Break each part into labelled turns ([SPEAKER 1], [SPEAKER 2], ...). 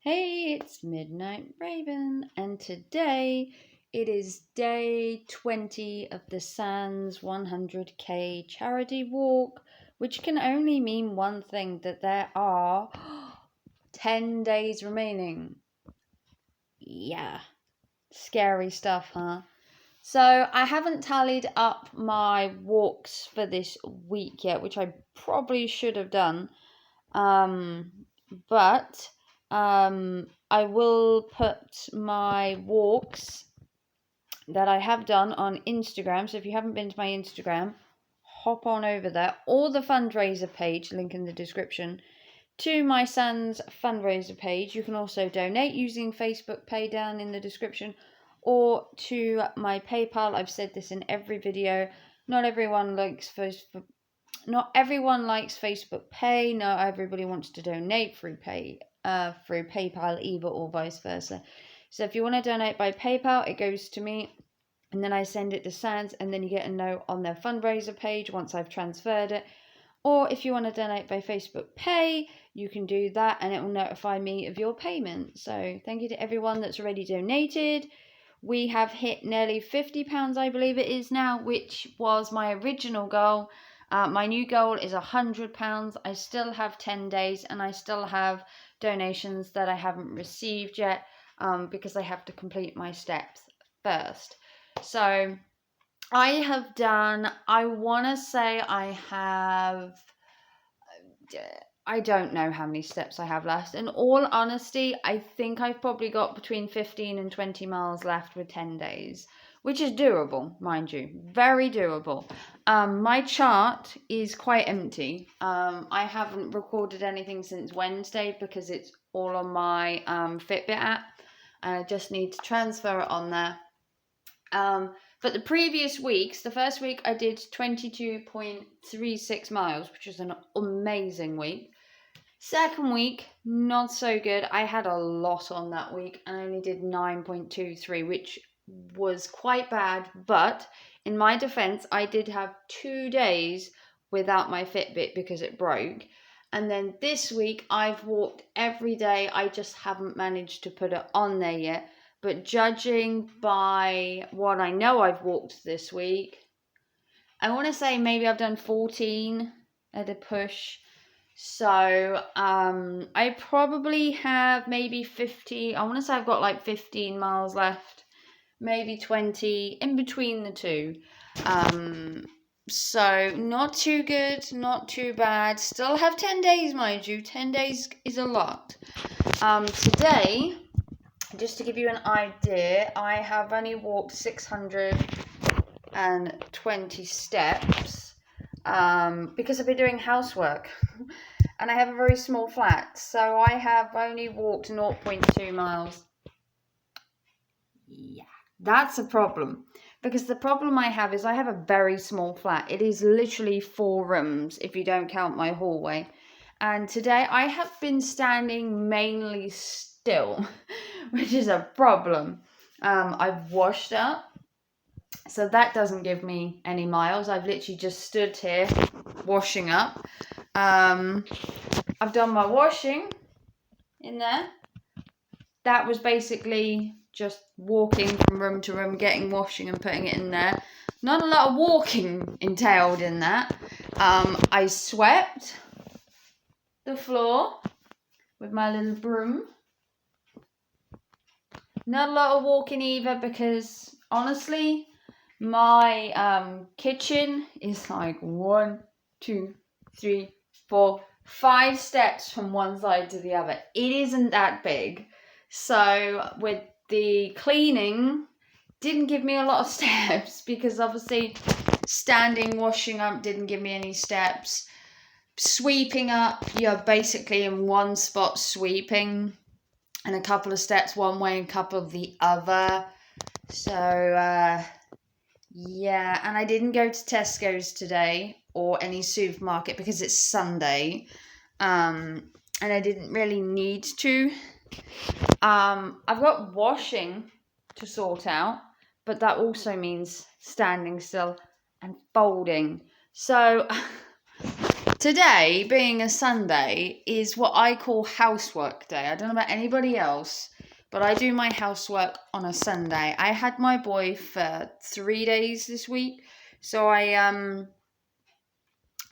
[SPEAKER 1] Hey, it's Midnight Raven, and today it is day 20 of the Sans 100k charity walk, which can only mean one thing, that there are 10 days remaining. Yeah, scary stuff, huh? So I haven't tallied up my walks for this week yet, which I probably should have done. But I will put my walks that I have done on Instagram. So if you haven't been to my Instagram, hop on over there, or the fundraiser page, link in the description, to my son's fundraiser page. You can also donate using Facebook Pay down in the description, or to my PayPal. I've said this in every video. Not everyone likes Facebook Pay. Not everybody wants to donate through PayPal either, or vice versa. So if you want to donate by PayPal, it goes to me, and then I send it to Sans, and then you get a note on their fundraiser page once I've transferred it. Or if you want to donate by Facebook Pay, you can do that, and it will notify me of your payment. So thank you to everyone that's already donated. We have hit nearly £50, I believe it is now, which was my original goal. My new goal is £100. I still have 10 days, and I still have donations that I haven't received yet, because I have to complete my steps first. So I have done, I want to say I don't know how many steps I have left. In all honesty, I think I've probably got between 15 and 20 miles left with 10 days, which is doable, mind you, very doable. My chart is quite empty. I haven't recorded anything since Wednesday because it's all on my Fitbit app, and I just need to transfer it on there. But the previous weeks, the first week I did 22.36 miles, which is an amazing week. Second week, not so good. I had a lot on that week and I only did 9.23, which was quite bad. But in my defense, I did have 2 days without my Fitbit because it broke. And then this week, I've walked every day. I just haven't managed to put it on there yet. But judging by what I know I've walked this week, I want to say maybe I've done 14 at a push. So I probably have maybe 50. I want to say I've got like 15 miles left, maybe 20 in between the two. So not too good, not too bad. Still have 10 days, mind you. 10 days is a lot. Today, just to give you an idea, I have only walked 620 steps because I've been doing housework and I have a very small flat, so I have only walked 0.2 miles. Yeah, that's a problem, because the problem I have is I have a very small flat. It is literally 4 rooms if you don't count my hallway, and today I have been standing mainly still, which is a problem. I've washed up, so that doesn't give me any miles. I've literally just stood here washing up. I've done my washing in there. That was basically just walking from room to room, getting washing and putting it in there. Not a lot of walking entailed in that. I swept the floor with my little broom. Not a lot of walking either, because honestly, my kitchen is like 1, 2, 3, 4, 5 steps from one side to the other. It isn't that big. So with the cleaning, didn't give me a lot of steps, because obviously standing, washing up didn't give me any steps. Sweeping up, you're basically in one spot sweeping, and a couple of steps one way and a couple of the other. So yeah, and I didn't go to Tesco's today or any supermarket because it's Sunday, and I didn't really need to. I've got washing to sort out, but that also means standing still and folding. So Today, being a Sunday, is what I call housework day. I don't know about anybody else, but I do my housework on a Sunday. I had my boy for 3 days this week, so I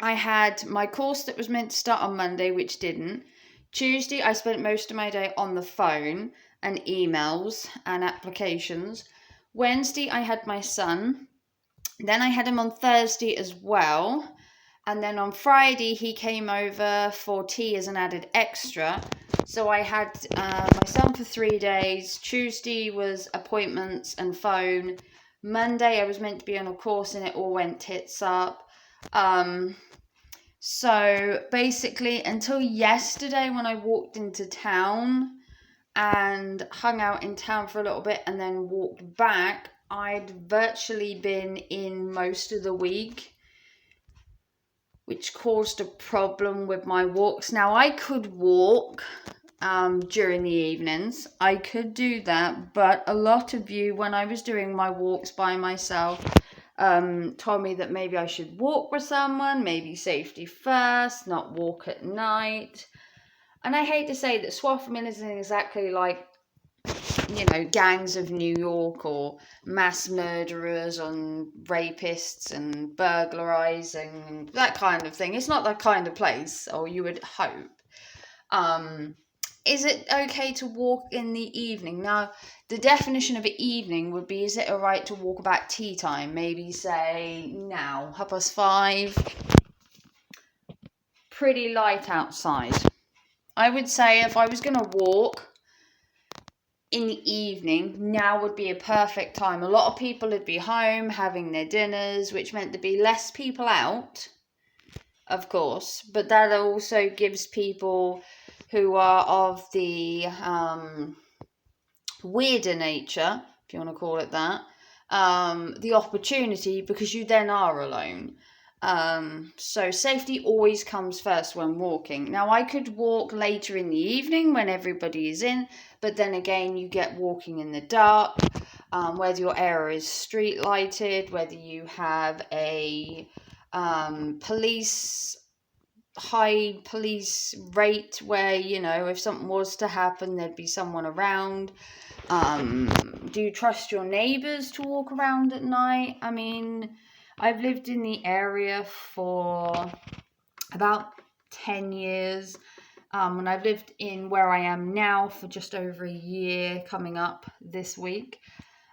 [SPEAKER 1] had my course that was meant to start on Monday, which didn't. Tuesday, I spent most of my day on the phone and emails and applications. Wednesday, I had my son. Then I had him on Thursday as well. And then on Friday, he came over for tea as an added extra. So I had my son for 3 days. Tuesday was appointments and phone. Monday, I was meant to be on a course and it all went tits up. So basically, until yesterday when I walked into town and hung out in town for a little bit and then walked back, I'd virtually been in most of the week, which caused a problem with my walks. Now, I could walk during the evenings. I could do that, but a lot of you, when I was doing my walks by myself, told me that maybe I should walk with someone, maybe safety first, not walk at night. And I hate to say that Swaffham isn't exactly like, gangs of New York or mass murderers and rapists and burglarizing and that kind of thing. It's not that kind of place, or you would hope. Is it okay to walk in the evening? Now, the definition of an evening would be, is it alright to walk about tea time? Maybe say now, 5:30. Pretty light outside. I would say if I was going to walk in the evening, now would be a perfect time. A lot of people would be home having their dinners, which meant there'd be less people out, of course, but that also gives people who are of the weirder nature, if you want to call it that, the opportunity, because you then are alone. So safety always comes first when walking. Now, I could walk later in the evening when everybody is in, but then again, you get walking in the dark, whether your area is street lighted, whether you have a high police rate where, if something was to happen, there'd be someone around. Do you trust your neighbours to walk around at night? I mean, I've lived in the area for about 10 years, and I've lived in where I am now for just over a year, coming up this week.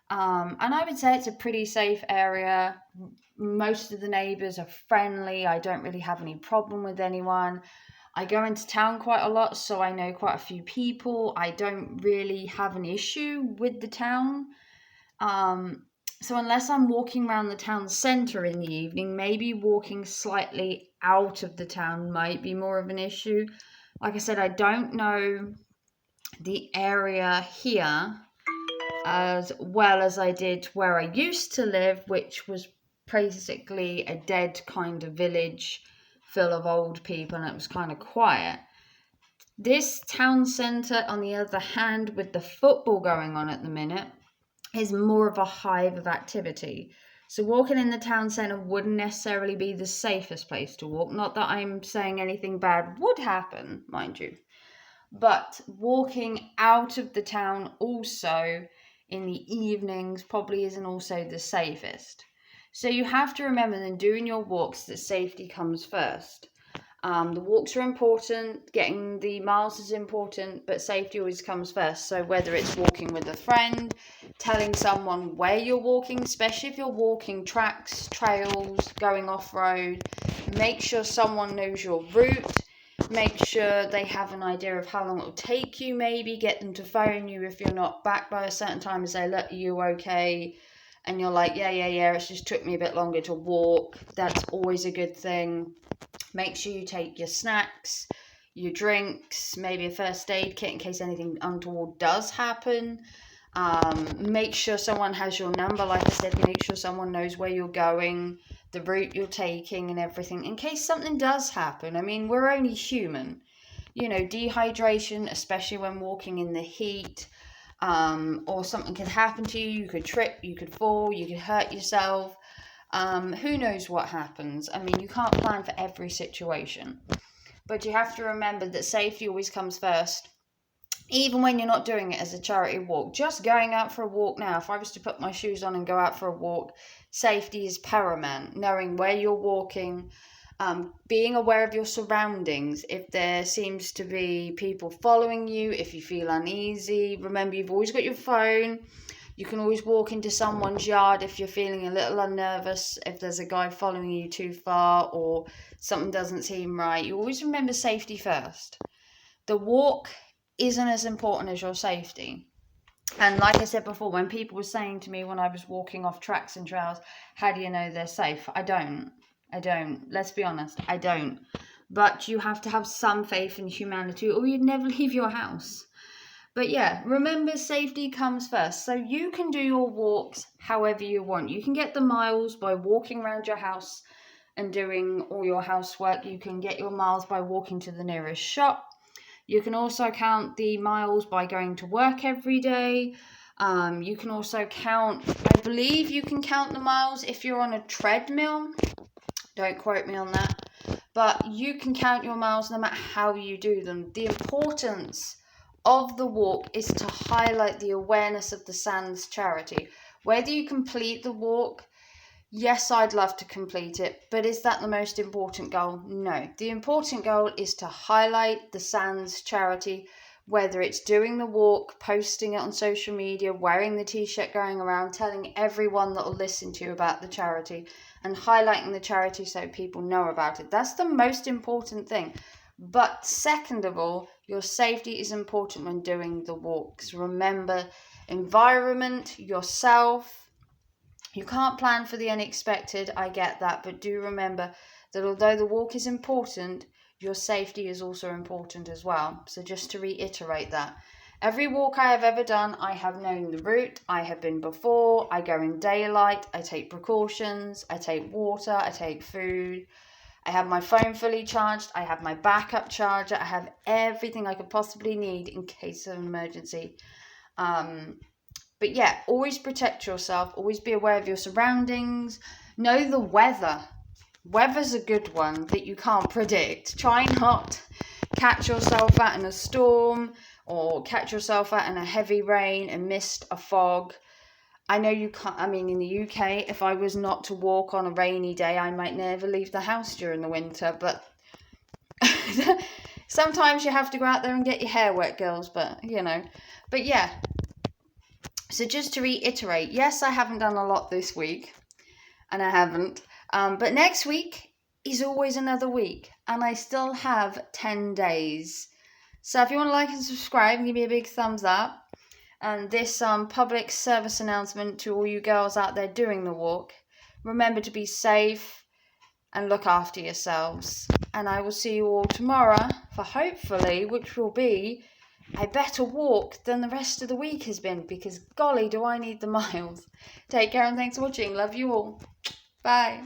[SPEAKER 1] And I would say it's a pretty safe area. Most of the neighbours are friendly. I don't really have any problem with anyone. I go into town quite a lot, so I know quite a few people. I don't really have an issue with the town. So unless I'm walking around the town centre in the evening, maybe walking slightly out of the town might be more of an issue. Like I said, I don't know the area here as well as I did where I used to live, which was basically a dead kind of village full of old people, and it was kind of quiet. This town centre, on the other hand, with the football going on at the minute, is more of a hive of activity. So walking in the town centre wouldn't necessarily be the safest place to walk. Not that I'm saying anything bad would happen, mind you. But walking out of the town also in the evenings probably isn't also the safest. So you have to remember then doing your walks that safety comes first. The walks are important, getting the miles is important, but safety always comes first. So whether it's walking with a friend, telling someone where you're walking, especially if you're walking tracks, trails, going off-road, make sure someone knows your route. Make sure they have an idea of how long it will take you, maybe get them to phone you if you're not back by a certain time and say, look, are you okay? And you're like, yeah, it just took me a bit longer to walk. That's always a good thing. Make sure you take your snacks, your drinks, maybe a first aid kit in case anything untoward does happen. Make sure someone has your number. Like I said, make sure someone knows where you're going, the route you're taking and everything in case something does happen. I mean, we're only human. Dehydration, especially when walking in the heat, or something could happen to you. You could trip, you could fall, you could hurt yourself. Who knows what happens? I mean, you can't plan for every situation. But you have to remember that safety always comes first. Even when you're not doing it as a charity walk, just going out for a walk now, if I was to put my shoes on and go out for a walk, safety is paramount. Knowing where you're walking, being aware of your surroundings. If there seems to be people following you, if you feel uneasy, remember you've always got your phone. You can always walk into someone's yard if you're feeling a little unnervous, if there's a guy following you too far or something doesn't seem right. You always remember safety first. The walk isn't as important as your safety. And like I said before, when people were saying to me when I was walking off tracks and trails, how do you know they're safe? I don't. Let's be honest, I don't. But you have to have some faith in humanity or you'd never leave your house. But yeah, remember safety comes first. So you can do your walks however you want. You can get the miles by walking around your house and doing all your housework. You can get your miles by walking to the nearest shop. You can also count the miles by going to work every day. You can also count, I believe you can count the miles if you're on a treadmill. Don't quote me on that. But you can count your miles no matter how you do them. The importance of the walk is to highlight the awareness of the Sands charity. Whether you complete the walk, yes, I'd love to complete it, but is that the most important goal? No. The important goal is to highlight the Sands charity, whether it's doing the walk, posting it on social media, wearing the t-shirt, going around, telling everyone that will listen to you about the charity and highlighting the charity so people know about it. That's the most important thing. But second of all, your safety is important when doing the walks. Remember, environment, yourself. You can't plan for the unexpected, I get that, but do remember that although the walk is important, your safety is also important as well. So just to reiterate that. Every walk I have ever done, I have known the route, I have been before, I go in daylight, I take precautions, I take water, I take food, I have my phone fully charged, I have my backup charger, I have everything I could possibly need in case of an emergency. But yeah, always protect yourself, always be aware of your surroundings, know the weather. Weather's a good one that you can't predict. Try not catch yourself out in a storm or catch yourself out in a heavy rain, a mist, a fog. I know you can't, I mean, in the UK, if I was not to walk on a rainy day, I might never leave the house during the winter, but sometimes you have to go out there and get your hair wet, girls, but yeah. So just to reiterate, yes, I haven't done a lot this week, and I haven't, but next week is always another week, and I still have 10 days. So if you want to like and subscribe, give me a big thumbs up. And this public service announcement to all you girls out there doing the walk, remember to be safe and look after yourselves. And I will see you all tomorrow for hopefully, which will be a better walk than the rest of the week has been, because golly do I need the miles. Take care and thanks for watching. Love you all. Bye.